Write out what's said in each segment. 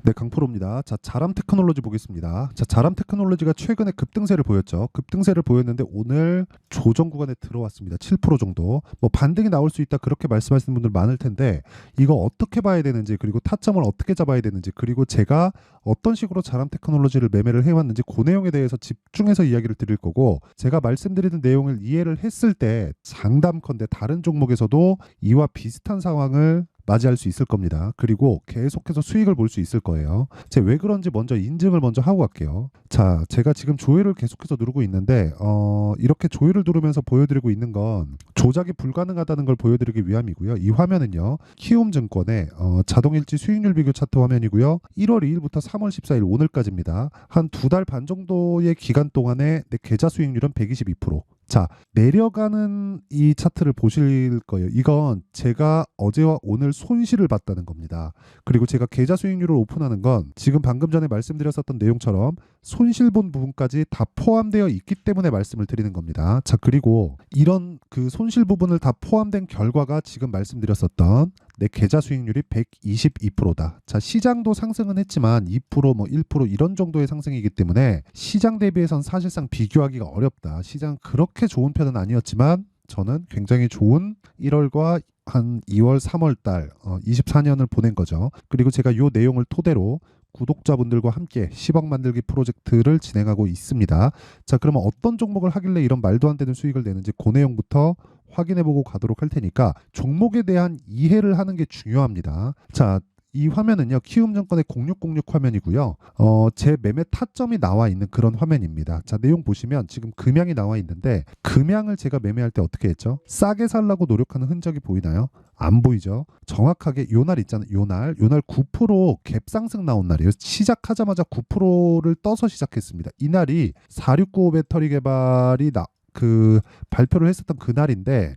네, 강프로입니다. 자, 자람 테크놀로지 보겠습니다. 자, 자람 테크놀로지가 최근에 급등세를 보였죠. 급등세를 보였는데 오늘 조정 구간에 들어왔습니다. 7% 정도. 뭐 반등이 나올 수 있다 그렇게 말씀하시는 분들 많을 텐데 이거 어떻게 봐야 되는지 그리고 타점을 어떻게 잡아야 되는지 그리고 제가 어떤 식으로 자람 테크놀로지를 매매를 해왔는지 그 내용에 대해서 집중해서 이야기를 드릴 거고 제가 말씀드리는 내용을 이해를 했을 때 장담컨대 다른 종목에서도 이와 비슷한 상황을 맞이할 수 있을 겁니다. 그리고 계속해서 수익을 볼 수 있을 거예요. 제가 왜 그런지 먼저 인증을 먼저 하고 갈게요. 자, 제가 지금 조회를 계속해서 누르고 있는데 이렇게 조회를 누르면서 보여드리고 있는 건 조작이 불가능하다는 걸 보여드리기 위함이고요. 이 화면은요. 키움증권의 자동일지 수익률 비교 차트 화면이고요. 1월 2일부터 3월 14일 오늘까지입니다. 한 두 달 반 정도의 기간 동안에 내 계좌 수익률은 122%. 자, 내려가는 이 차트를 보실 거예요. 이건 제가 어제와 오늘 손실을 봤다는 겁니다. 그리고 제가 계좌 수익률을 오픈하는 건 지금 방금 전에 말씀드렸었던 내용처럼 손실 본 부분까지 다 포함되어 있기 때문에 말씀을 드리는 겁니다. 자, 그리고 이런 그 손실 부분을 다 포함된 결과가 지금 말씀드렸었던 내 계좌 수익률이 122%다. 자, 시장도 상승은 했지만 2%, 뭐 1% 이런 정도의 상승이기 때문에 시장 대비해선 사실상 비교하기가 어렵다. 시장 그렇게 좋은 편은 아니었지만 저는 굉장히 좋은 1월과 한 2월, 3월 달 24년을 보낸 거죠. 그리고 제가 이 내용을 토대로 구독자분들과 함께 10억 만들기 프로젝트를 진행하고 있습니다. 자, 그러면 어떤 종목을 하길래 이런 말도 안 되는 수익을 내는지 그 내용부터 확인해보고 가도록 할 테니까 종목에 대한 이해를 하는 게 중요합니다. 자, 이 화면은요 키움증권의 0606 화면이고요. 제 매매 타점이 나와 있는 그런 화면입니다. 자, 내용 보시면 지금 금양이 나와 있는데 금양을 제가 매매할 때 어떻게 했죠? 싸게 살라고 노력하는 흔적이 보이나요? 안 보이죠? 정확하게 요 날 있잖아요. 요날 9% 갭상승 나온 날이에요. 시작하자마자 9%를 떠서 시작했습니다. 이날이 4695 배터리 개발이 그 발표를 했었던 그날인데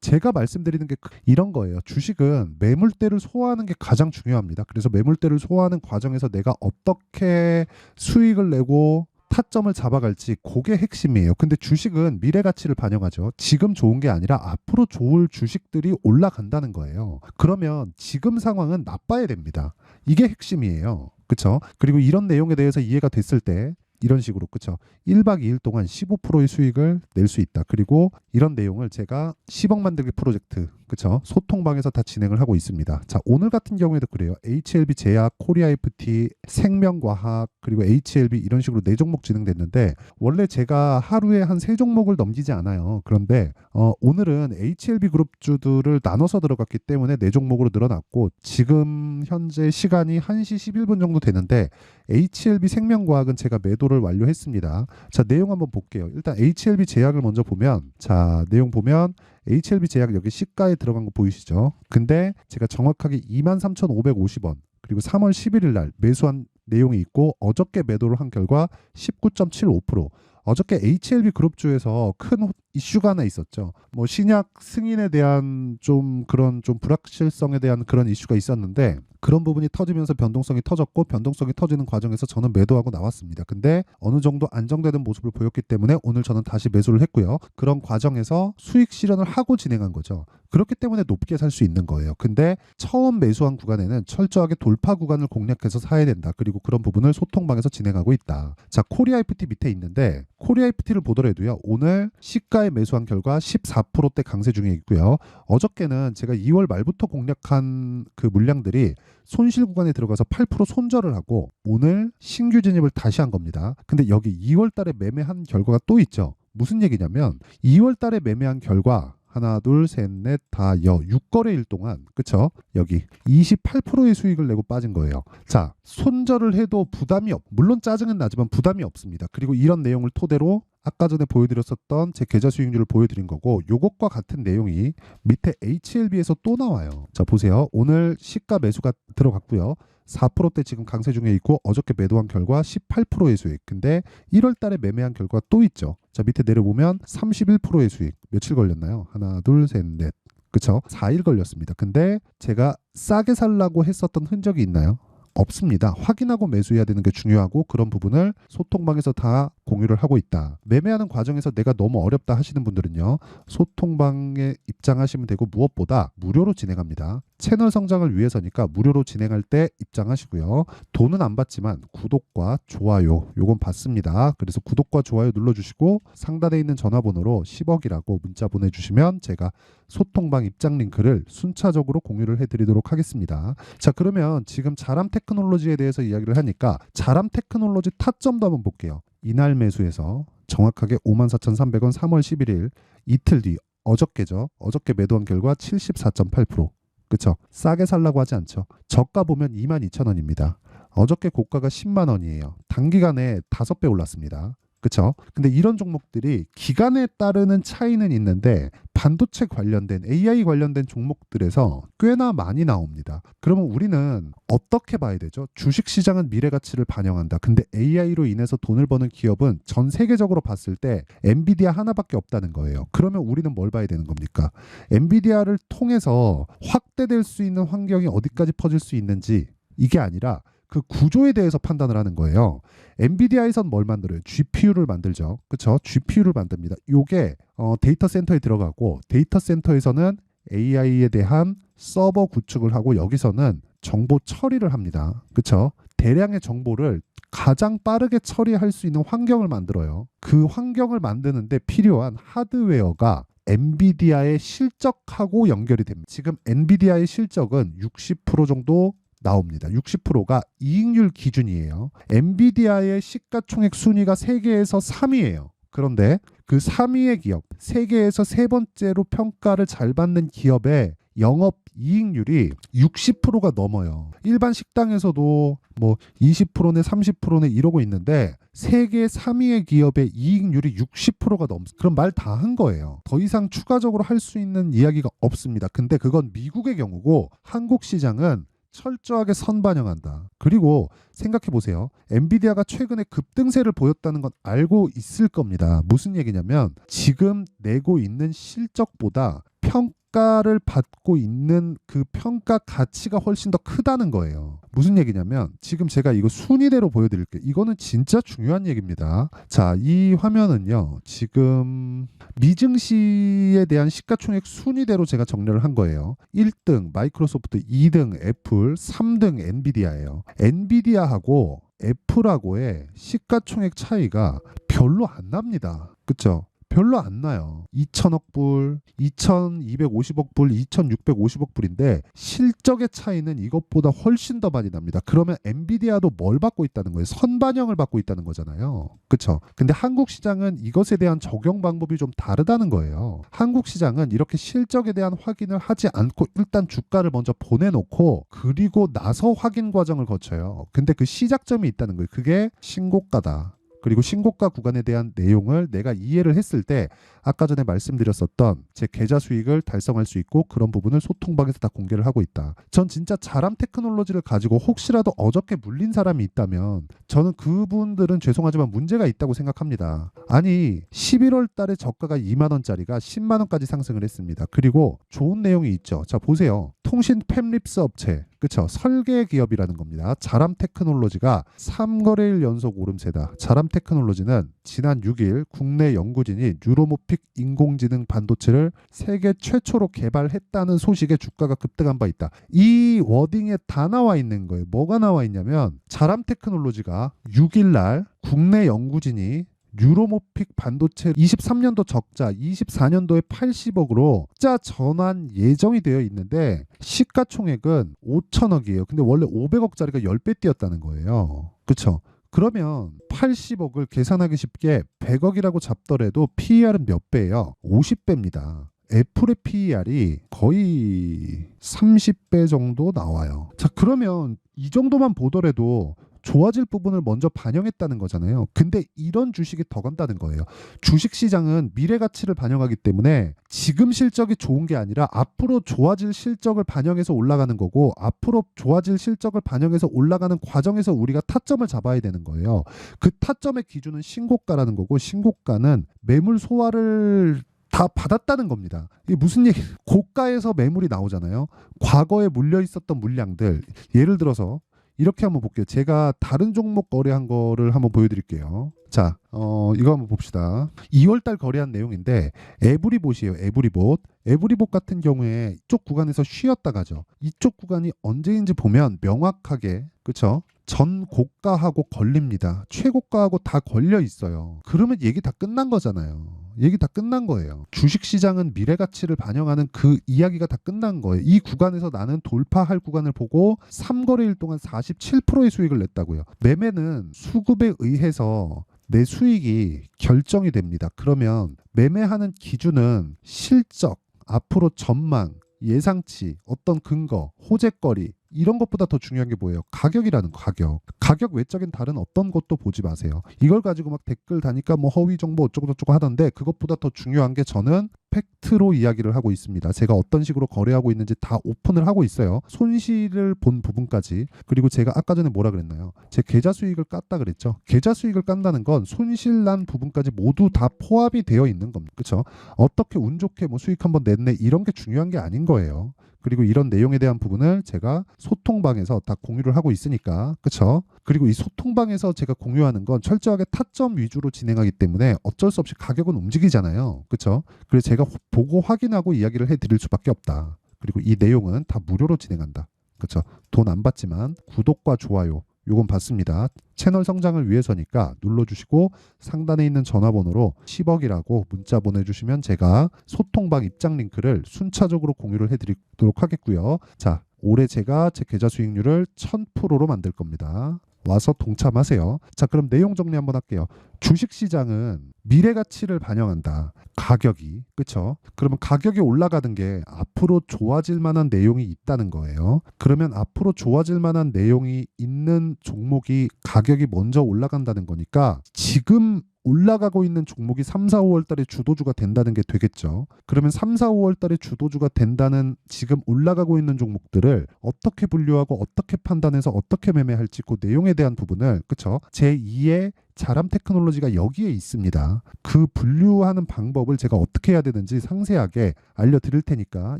제가 말씀드리는 게 이런 거예요. 주식은 매물대를 소화하는 게 가장 중요합니다. 그래서 매물대를 소화하는 과정에서 내가 어떻게 수익을 내고 타점을 잡아갈지 그게 핵심이에요. 근데 주식은 미래 가치를 반영하죠. 지금 좋은 게 아니라 앞으로 좋을 주식들이 올라간다는 거예요. 그러면 지금 상황은 나빠야 됩니다. 이게 핵심이에요. 그렇죠? 그리고 이런 내용에 대해서 이해가 됐을 때 이런 식으로 그쵸 1박 2일 동안 15%의 수익을 낼 수 있다. 그리고 이런 내용을 제가 10억 만들기 프로젝트 그쵸 소통방에서 다 진행을 하고 있습니다. 자, 오늘 같은 경우에도 그래요. HLB 제약, 코리아 FT, 생명과학 그리고 HLB 이런 식으로 4종목 진행됐는데 원래 제가 하루에 한 3종목을 넘기지 않아요. 그런데 오늘은 HLB 그룹주들을 나눠서 들어갔기 때문에 4종목으로 늘어났고 지금 현재 시간이 1시 11분 정도 되는데 HLB 생명과학은 제가 매도를 완료했습니다. 자, 내용 한번 볼게요. 일단 HLB 제약을 먼저 보면 자, 내용 보면 HLB 제약 여기 시가에 들어간 거 보이시죠? 근데 제가 정확하게 23,550원 그리고 3월 11일 날 매수한 내용이 있고 어저께 매도를 한 결과 19.75%. 어저께 HLB 그룹주에서 큰 이슈가 하나 있었죠. 뭐 신약 승인에 대한 좀 그런 좀 불확실성에 대한 그런 이슈가 있었는데 그런 부분이 터지면서 변동성이 터졌고 변동성이 터지는 과정에서 저는 매도하고 나왔습니다. 근데 어느 정도 안정되는 모습을 보였기 때문에 오늘 저는 다시 매수를 했고요. 그런 과정에서 수익 실현을 하고 진행한 거죠. 그렇기 때문에 높게 살 수 있는 거예요. 근데 처음 매수한 구간에는 철저하게 돌파 구간을 공략해서 사야 된다. 그리고 그런 부분을 소통방에서 진행하고 있다. 자, 코리아 FT 밑에 있는데 코리아 FT를 보더라도요. 오늘 시가에 매수한 결과 14%대 강세 중에 있고요. 어저께는 제가 2월 말부터 공략한 그 물량들이 손실 구간에 들어가서 8% 손절을 하고 오늘 신규 진입을 다시 한 겁니다. 근데 여기 2월 달에 매매한 결과가 또 있죠. 무슨 얘기냐면 2월 달에 매매한 결과 하나, 둘, 셋, 넷, 다, 6거래일 동안 그쵸? 여기 28%의 수익을 내고 빠진 거예요. 자, 손절을 해도 부담이 물론 짜증은 나지만 부담이 없습니다. 그리고 이런 내용을 토대로 아까 전에 보여드렸었던 제 계좌 수익률을 보여드린 거고 요것과 같은 내용이 밑에 HLB에서 또 나와요. 자, 보세요. 오늘 시가 매수가 들어갔고요. 4%대 지금 강세 중에 있고 어저께 매도한 결과 18%의 수익. 근데 1월 달에 매매한 결과 또 있죠. 자, 밑에 내려보면 31%의 수익. 며칠 걸렸나요? 하나, 둘, 셋, 넷. 그쵸? 4일 걸렸습니다. 근데 제가 싸게 살라고 했었던 흔적이 있나요? 없습니다. 확인하고 매수해야 되는 게 중요하고 그런 부분을 소통방에서 다 공유를 하고 있다. 매매하는 과정에서 내가 너무 어렵다 하시는 분들은요. 소통방에 입장하시면 되고 무엇보다 무료로 진행합니다. 채널 성장을 위해서니까 무료로 진행할 때 입장하시고요. 돈은 안 받지만 구독과 좋아요 요건 받습니다. 그래서 구독과 좋아요 눌러주시고 상단에 있는 전화번호로 10억이라고 문자 보내주시면 제가 소통방 입장 링크를 순차적으로 공유를 해드리도록 하겠습니다. 자, 그러면 지금 자람 테크놀로지에 대해서 이야기를 하니까 자람 테크놀로지 타점도 한번 볼게요. 이날 매수해서 정확하게 54,300원 3월 11일 이틀 뒤 어저께죠. 어저께 매도한 결과 74.8%. 그쵸? 싸게 살라고 하지 않죠. 저가 보면 22,000원입니다. 어저께 고가가 10만 원이에요. 단기간에 5배 올랐습니다. 그쵸? 근데 이런 종목들이 기간에 따르는 차이는 있는데 반도체 관련된 AI 관련된 종목들에서 꽤나 많이 나옵니다. 그러면 우리는 어떻게 봐야 되죠? 주식시장은 미래 가치를 반영한다. 근데 AI로 인해서 돈을 버는 기업은 전 세계적으로 봤을 때 엔비디아 하나밖에 없다는 거예요. 그러면 우리는 뭘 봐야 되는 겁니까? 엔비디아를 통해서 확대될 수 있는 환경이 어디까지 퍼질 수 있는지 이게 아니라 그 구조에 대해서 판단을 하는 거예요. 엔비디아에선 뭘 만들어요? GPU를 만들죠. 그렇죠? GPU를 만듭니다. 요게 데이터 센터에 들어가고 데이터 센터에서는 AI에 대한 서버 구축을 하고 여기서는 정보 처리를 합니다. 그렇죠? 대량의 정보를 가장 빠르게 처리할 수 있는 환경을 만들어요. 그 환경을 만드는데 필요한 하드웨어가 엔비디아의 실적하고 연결이 됩니다. 지금 엔비디아의 실적은 60% 정도 나옵니다. 60%가 이익률 기준이에요. 엔비디아의 시가총액 순위가 세계에서 3위예요. 그런데 그 3위의 기업, 세계에서 세 번째로 평가를 잘 받는 기업의 영업 이익률이 60%가 넘어요. 일반 식당에서도 뭐 20%네 30%네 이러고 있는데 세계 3위의 기업의 이익률이 60%가 그럼 말 다 한 거예요. 더 이상 추가적으로 할 수 있는 이야기가 없습니다. 근데 그건 미국의 경우고 한국 시장은 철저하게 선반영한다. 그리고 생각해 보세요. 엔비디아가 최근에 급등세를 보였다는 건 알고 있을 겁니다. 무슨 얘기냐면 지금 내고 있는 실적보다 평가를 받고 있는 그 평가 가치가 훨씬 더 크다는 거예요. 무슨 얘기냐면 지금 제가 이거 순위대로 보여드릴게요. 이거는 진짜 중요한 얘기입니다. 자, 이 화면은요. 지금 미증시에 대한 시가총액 순위대로 제가 정리를 한 거예요. 1등 마이크로소프트, 2등 애플, 3등 엔비디아예요. 엔비디아하고 애플하고의 시가총액 차이가 별로 안 납니다. 그쵸? 별로 안 나요. 2천억 불, 2,250억 불, 2,650억 불인데 실적의 차이는 이것보다 훨씬 더 많이 납니다. 그러면 엔비디아도 뭘 받고 있다는 거예요? 선반영을 받고 있다는 거잖아요. 그렇죠? 근데 한국 시장은 이것에 대한 적용 방법이 좀 다르다는 거예요. 한국 시장은 이렇게 실적에 대한 확인을 하지 않고 일단 주가를 먼저 보내놓고 그리고 나서 확인 과정을 거쳐요. 근데 그 시작점이 있다는 거예요. 그게 신고가다. 그리고 신고가 구간에 대한 내용을 내가 이해를 했을 때 아까 전에 말씀드렸었던 제 계좌 수익을 달성할 수 있고 그런 부분을 소통방에서 다 공개를 하고 있다. 전 진짜 자람 테크놀로지를 가지고 혹시라도 어저께 물린 사람이 있다면 저는 그분들은 죄송하지만 문제가 있다고 생각합니다. 아니 11월 달에 저가가 2만 원짜리가 10만 원까지 상승을 했습니다. 그리고 좋은 내용이 있죠. 자 보세요. 통신 팹립스 업체 그쵸? 설계 기업이라는 겁니다. 자람 테크놀로지가 3거래일 연속 오름세다. 자람 테크놀로지는 지난 6일 국내 연구진이 뉴로모픽 인공지능 반도체를 세계 최초로 개발했다는 소식에 주가가 급등한 바 있다. 이 워딩에 다 나와 있는 거예요. 뭐가 나와 있냐면 자람 테크놀로지가 6일 날 국내 연구진이 뉴로모픽 반도체 23년도 적자 24년도에 80억으로 적자 전환 예정이 되어 있는데 시가총액은 5천억이에요. 근데 원래 500억짜리가 10배 뛰었다는 거예요. 그렇죠? 그러면 80억을 계산하기 쉽게 100억이라고 잡더라도 PER은 몇 배예요? 50배입니다. 애플의 PER이 거의 30배 정도 나와요. 자, 그러면 이 정도만 보더라도 좋아질 부분을 먼저 반영했다는 거잖아요. 근데 이런 주식이 더 간다는 거예요. 주식시장은 미래 가치를 반영하기 때문에 지금 실적이 좋은 게 아니라 앞으로 좋아질 실적을 반영해서 올라가는 거고 앞으로 좋아질 실적을 반영해서 올라가는 과정에서 우리가 타점을 잡아야 되는 거예요. 그 타점의 기준은 신고가라는 거고 신고가는 매물 소화를 다 받았다는 겁니다. 이게 무슨 얘기? 고가에서 매물이 나오잖아요. 과거에 물려 있었던 물량들 예를 들어서 이렇게 한번 볼게요. 제가 다른 종목 거래한 거를 한번 보여드릴게요. 자, 이거 한번 봅시다. 2월달 거래한 내용인데 에브리봇이에요. 에브리봇. 에브리봇 같은 경우에 이쪽 구간에서 쉬었다 가죠. 이쪽 구간이 언제인지 보면 명확하게 그쵸? 전 고가하고 걸립니다. 최고가하고 다 걸려 있어요. 그러면 얘기 다 끝난 거잖아요. 얘기 다 끝난 거예요. 주식시장은 미래 가치를 반영하는 그 이야기가 다 끝난 거예요. 이 구간에서 나는 돌파할 구간을 보고 3거래일 동안 47%의 수익을 냈다고요. 매매는 수급에 의해서 내 수익이 결정이 됩니다. 그러면 매매하는 기준은 실적, 앞으로 전망, 예상치, 어떤 근거, 호재거리 이런 것보다 더 중요한 게 뭐예요? 가격이라는 거, 가격. 가격 외적인 다른 어떤 것도 보지 마세요. 이걸 가지고 막 댓글 다니까 뭐 허위 정보 어쩌고저쩌고 하던데 그것보다 더 중요한 게 저는 팩트로 이야기를 하고 있습니다. 제가 어떤 식으로 거래하고 있는지 다 오픈을 하고 있어요. 손실을 본 부분까지. 그리고 제가 아까 전에 뭐라 그랬나요? 제 계좌 수익을 깠다 그랬죠. 계좌 수익을 깐다는 건 손실 난 부분까지 모두 다 포함이 되어 있는 겁니다. 그렇죠? 어떻게 운 좋게 뭐 수익 한번 냈네 이런 게 중요한 게 아닌 거예요. 그리고 이런 내용에 대한 부분을 제가 소통방에서 다 공유를 하고 있으니까 그쵸? 그리고 이 소통방에서 제가 공유하는 건 철저하게 타점 위주로 진행하기 때문에 어쩔 수 없이 가격은 움직이잖아요. 그쵸? 그래서 제가 보고 확인하고 이야기를 해드릴 수밖에 없다. 그리고 이 내용은 다 무료로 진행한다. 그쵸? 돈 안 받지만 구독과 좋아요 요건 받습니다. 채널 성장을 위해서니까 눌러주시고 상단에 있는 전화번호로 10억이라고 문자 보내주시면 제가 소통방 입장 링크를 순차적으로 공유를 해드리도록 하겠고요. 자, 올해 제가 제 계좌 수익률을 1000%로 만들 겁니다. 와서 동참하세요. 자, 그럼 내용 정리 한번 할게요. 주식시장은 미래 가치를 반영한다. 가격이 그쵸? 그러면 가격이 올라가는 게 앞으로 좋아질 만한 내용이 있다는 거예요. 그러면 앞으로 좋아질 만한 내용이 있는 종목이 가격이 먼저 올라간다는 거니까 지금 올라가고 있는 종목이 3, 4, 5월 달에 주도주가 된다는 게 되겠죠. 그러면 3, 4, 5월 달에 주도주가 된다는 지금 올라가고 있는 종목들을 어떻게 분류하고 어떻게 판단해서 어떻게 매매할지 그 내용에 대한 부분을 그쵸? 제2의 자람 테크놀로지가 여기에 있습니다. 그 분류하는 방법을 제가 어떻게 해야 되는지 상세하게 알려드릴 테니까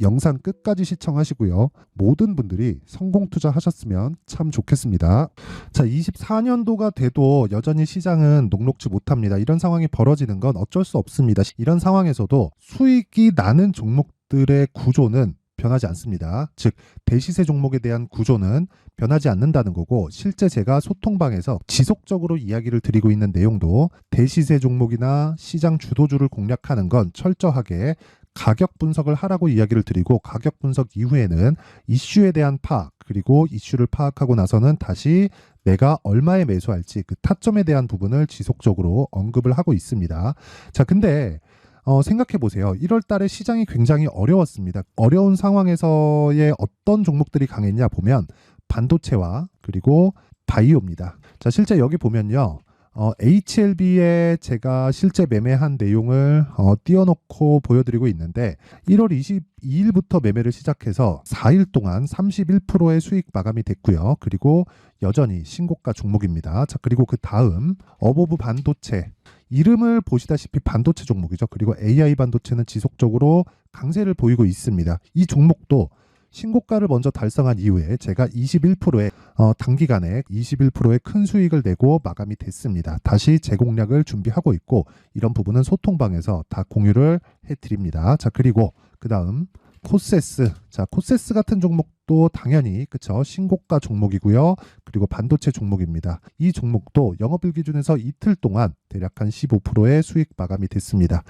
영상 끝까지 시청하시고요. 모든 분들이 성공 투자하셨으면 참 좋겠습니다. 자, 24년도가 돼도 여전히 시장은 녹록지 못합니다. 이런 상황이 벌어지는 건 어쩔 수 없습니다. 이런 상황에서도 수익이 나는 종목들의 구조는 변하지 않습니다. 즉 대시세 종목에 대한 구조는 변하지 않는다는 거고 실제 제가 소통방에서 지속적으로 이야기를 드리고 있는 내용도 대시세 종목이나 시장 주도주를 공략하는 건 철저하게 가격 분석을 하라고 이야기를 드리고 가격 분석 이후에는 이슈에 대한 파악 그리고 이슈를 파악하고 나서는 다시 내가 얼마에 매수할지 그 타점에 대한 부분을 지속적으로 언급을 하고 있습니다. 자, 근데 생각해 보세요. 1월 달에 시장이 굉장히 어려웠습니다. 어려운 상황에서의 어떤 종목들이 강했냐 보면 반도체와 그리고 바이오입니다. 자, 실제 여기 보면요. HLB에 제가 실제 매매한 내용을 띄워놓고 보여드리고 있는데 1월 22일부터 매매를 시작해서 4일 동안 31%의 수익 마감이 됐고요. 그리고 여전히 신고가 종목입니다. 자, 그리고 그 다음 어보브 반도체 이름을 보시다시피 반도체 종목이죠. 그리고 AI 반도체는 지속적으로 강세를 보이고 있습니다. 이 종목도 신고가를 먼저 달성한 이후에 제가 21%의 단기간에 21%의 큰 수익을 내고 마감이 됐습니다. 다시 재공략을 준비하고 있고 이런 부분은 소통방에서 다 공유를 해드립니다. 자, 그리고 그 다음 코세스. 자, 코세스 같은 종목도 당연히 그쵸 신고가 종목이고요. 그리고 반도체 종목입니다. 이 종목도 영업일 기준에서 이틀 동안 대략 한 15%의 수익 마감이 됐습니다.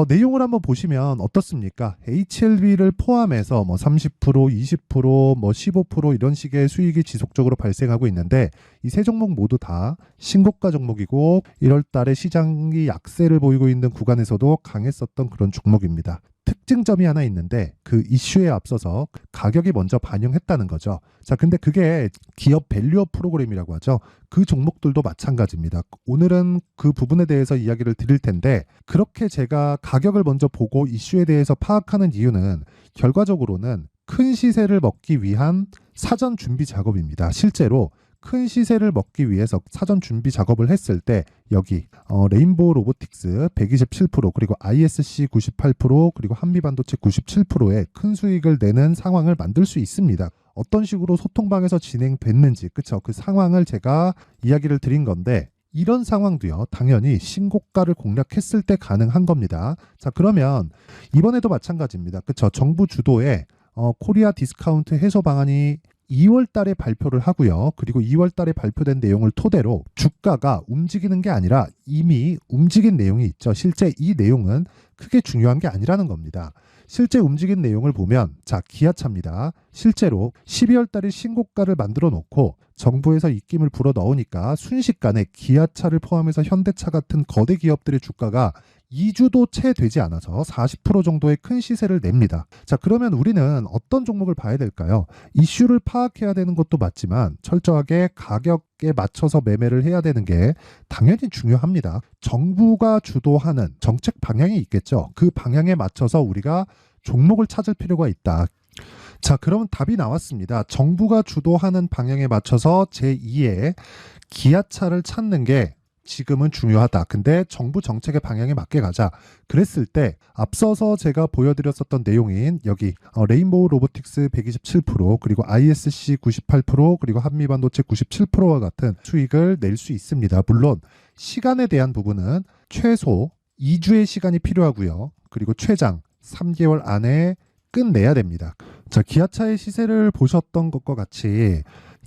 내용을 한번 보시면 어떻습니까? HLB를 포함해서 뭐 30%, 20%, 뭐 15% 이런 식의 수익이 지속적으로 발생하고 있는데 이 세 종목 모두 다 신고가 종목이고 1월 달에 시장이 약세를 보이고 있는 구간에서도 강했었던 그런 종목입니다. 특징점이 하나 있는데 그 이슈에 앞서서 가격이 먼저 반영했다는 거죠. 자, 근데 그게 기업 밸류업 프로그램이라고 하죠. 그 종목들도 마찬가지입니다. 오늘은 그 부분에 대해서 이야기를 드릴 텐데 그렇게 제가 가격을 먼저 보고 이슈에 대해서 파악하는 이유는 결과적으로는 큰 시세를 먹기 위한 사전 준비 작업입니다. 실제로 큰 시세를 먹기 위해서 사전 준비 작업을 했을 때 여기 레인보우 로보틱스 127% 그리고 ISC 98% 그리고 한미반도체 97%의 큰 수익을 내는 상황을 만들 수 있습니다. 어떤 식으로 소통방에서 진행됐는지 그쵸? 그 상황을 제가 이야기를 드린 건데 이런 상황도요, 당연히 신고가를 공략했을 때 가능한 겁니다. 자, 그러면 이번에도 마찬가지입니다. 그쵸? 정부 주도의 코리아 디스카운트 해소 방안이 2월 달에 발표를 하고요. 그리고 2월 달에 발표된 내용을 토대로 주가가 움직이는 게 아니라 이미 움직인 내용이 있죠. 실제 이 내용은 크게 중요한 게 아니라는 겁니다. 실제 움직인 내용을 보면, 자, 기아차입니다. 실제로 12월 달에 신고가를 만들어 놓고 정부에서 입김을 불어 넣으니까 순식간에 기아차를 포함해서 현대차 같은 거대 기업들의 주가가 2주도 채 되지 않아서 40% 정도의 큰 시세를 냅니다. 자, 그러면 우리는 어떤 종목을 봐야 될까요? 이슈를 파악해야 되는 것도 맞지만 철저하게 가격에 맞춰서 매매를 해야 되는 게 당연히 중요합니다. 정부가 주도하는 정책 방향이 있겠죠. 그 방향에 맞춰서 우리가 종목을 찾을 필요가 있다. 자, 그러면 답이 나왔습니다. 정부가 주도하는 방향에 맞춰서 제2의 기아차를 찾는 게 지금은 중요하다. 근데 정부 정책의 방향에 맞게 가자. 그랬을 때 앞서서 제가 보여드렸었던 내용인 여기 레인보우 로보틱스 127%, 그리고 ISC 98%, 그리고 한미반도체 97%와 같은 수익을 낼 수 있습니다. 물론 시간에 대한 부분은 최소 2주의 시간이 필요하고요. 그리고 최장 3개월 안에 끝내야 됩니다. 자, 기아차의 시세를 보셨던 것과 같이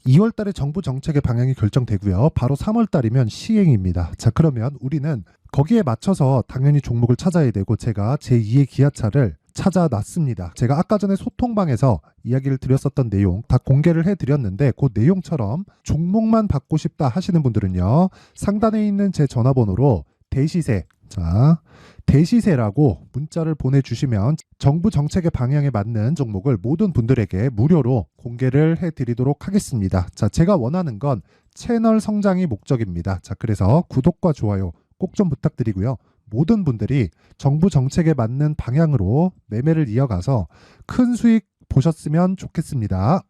2월 달에 정부 정책의 방향이 결정되고요. 바로 3월 달이면 시행입니다. 자, 그러면 우리는 거기에 맞춰서 당연히 종목을 찾아야 되고, 제가 제2의 기아차를 찾아놨습니다. 제가 아까 전에 소통방에서 이야기를 드렸었던 내용 다 공개를 해드렸는데, 그 내용처럼 종목만 받고 싶다 하시는 분들은요, 상단에 있는 제 전화번호로 대시세, 자, 대시세라고 문자를 보내주시면 정부 정책의 방향에 맞는 종목을 모든 분들에게 무료로 공개를 해드리도록 하겠습니다. 자, 제가 원하는 건 채널 성장이 목적입니다. 자, 그래서 구독과 좋아요 꼭 좀 부탁드리고요. 모든 분들이 정부 정책에 맞는 방향으로 매매를 이어가서 큰 수익 보셨으면 좋겠습니다.